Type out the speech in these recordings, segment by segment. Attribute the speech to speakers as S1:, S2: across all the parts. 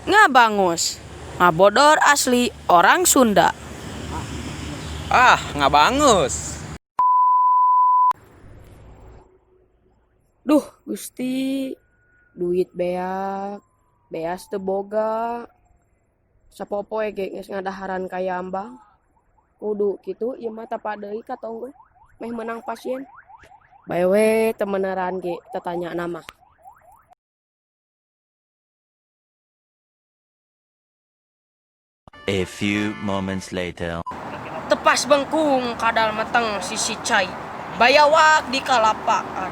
S1: Ngabangus, ngabodor asli orang Sunda.
S2: Nggak bangus.
S1: Duh, Gusti, duit beak, beas teu boga. Sapopoe ge geus ngadaharan ka Yambang. Kudu kitu ieu mah tapadeui ka tonggol meh menang pasien. Bae we temeneran ge tatanya nama.
S3: A few moments later.
S1: Tepas bengkung kadal meteng sisi cai. Bayawak di kalapaan.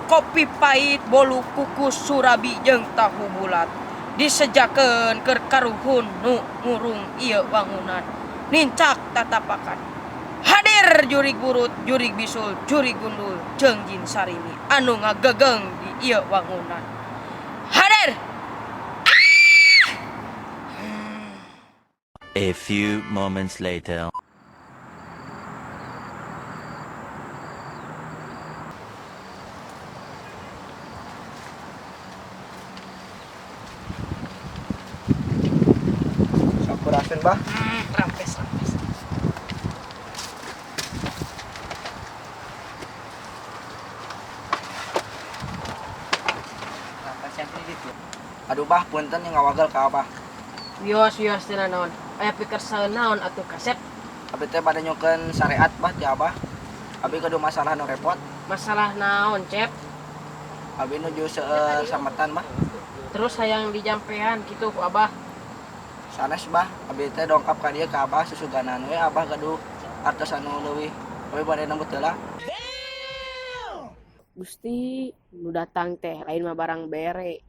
S1: Kopi pahit bolu kukus surabi jeung tahu bulat. Disejakeun keur karuhun nu ngurung ieu wangunan. Nincak tatapakan. Hadir jurig burut, jurig bisul, jurig gundul, jeung jin sarimi anu ngagegeng di ieu wangunan. Hadir!
S3: A few moments later.
S2: Sampurasun, Bah.
S1: Rampes.
S2: Aduh, Bah, punten yang ngawagal ka Abah.
S1: Wios tina naon. Aya pikir saeun naon atuh kasep.
S2: Abi teh pada nyokeun syariat, Bah, ti Abah. Abi kudu masalah nu repot.
S1: Masalah naon, Cep?
S2: Abi nuju seueur samatan, Bah.
S1: Terus hayang dijampean kitu ku Abah.
S2: Sanes, Bah. Abi teh dongkap ka dieu ka Abah susuganan we Abah gaduh artos anu leuwih. Abi bade nembut heula.
S1: Gusti, nu datang teh lain mah barang bere.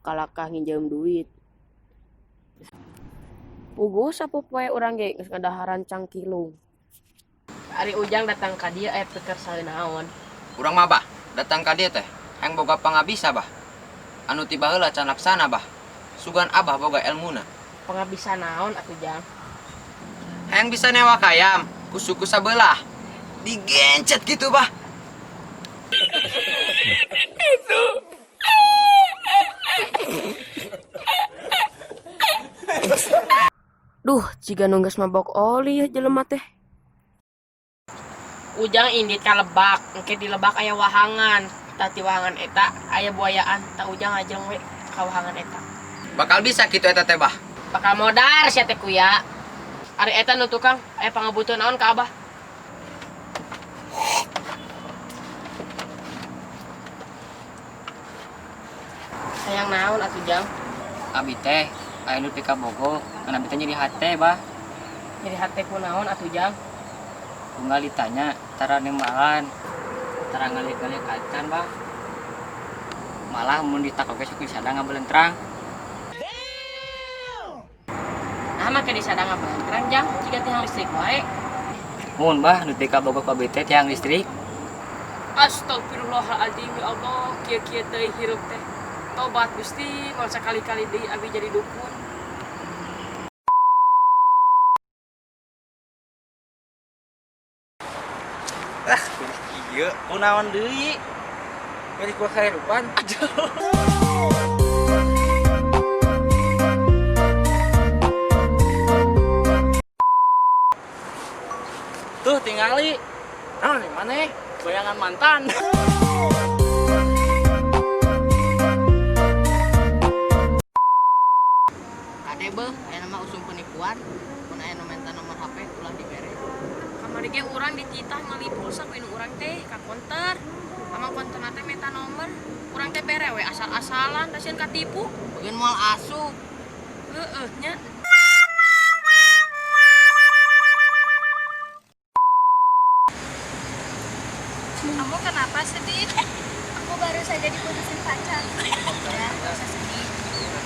S1: Kalakah nginjem duit. Puguh sapopoe urang ge geus ngadaharan cangkilung. Ari Ujang datang ka dieu aya pikir saeun naon.
S4: Urang mah Bah, datang ka dieu teh hayang boga pangabisa Bah. Anu tiba heula can laksana Bah. Sugan Abah boga elmuna.
S1: Pangabisa naon atuh Jang?
S4: Hayang bisa newak ayam ku suku sabelah. Digencet gitu Bah.
S1: Duh, jiga nu geus mabok oli ya jelema teh. Ujang indit ka Lebak, engke di Lebak aya wahangan. Tah ti wahangan eta aya buayaan, tah Ujang ajeng we ka wahangan eta.
S4: Bakal bisa kitu eta teh Bah.
S1: Bakal modar sia teh kuya. Ari eta nu tukang aya pangabutuhan naon ka Abah? Sayang naon atuh Jang?
S4: Abi teh aya nu pika bogo, kana abi teh nyeri hate Bah.
S1: Nyeri hate ku naon atuh Jang?
S4: Tunggal ditanya cara nembalan. Cara ngalik-ngalik acan Bah. Malah mun ditakok ge suku sadang ngabelentrang.
S1: Nah mah ke disadang ngabelentrang Jang, jiga tiang listrik wae.
S4: Mun Bah nu pika bogo ka abi teh tiang listrik.
S1: Astagfirullahaladzim ya Allah, kieu-kieu teuing hirup teh. Tobat Gusti, mau sekali-kali deui abi jadi dukun.
S2: Ieu kunaon deui? Milik gua kahirupan. Tuh tingali. Naon di maneh? Bayangan mantan.
S1: Kade beuh, aya nama usum penipuan. Mun aya nu minta nomor HP ulah dibere. Kamari ge urang dititah meuli pulsa ku inu urang teh ka konter. Amang konterna teh minta nomor. Urang teh bere we asal-asalan, da sieun katipu.
S4: Beun moal asup.
S1: Heeh nya.
S5: Kamu kenapa sedih? Aku baru saja diputusin pacar. Ya, gak usah sedih.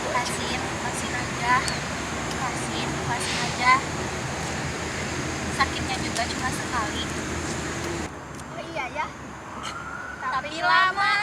S5: Lepasin aja. Lepasin aja. Sakitnya juga cuma sekali. Oh iya ya. Tapi lama.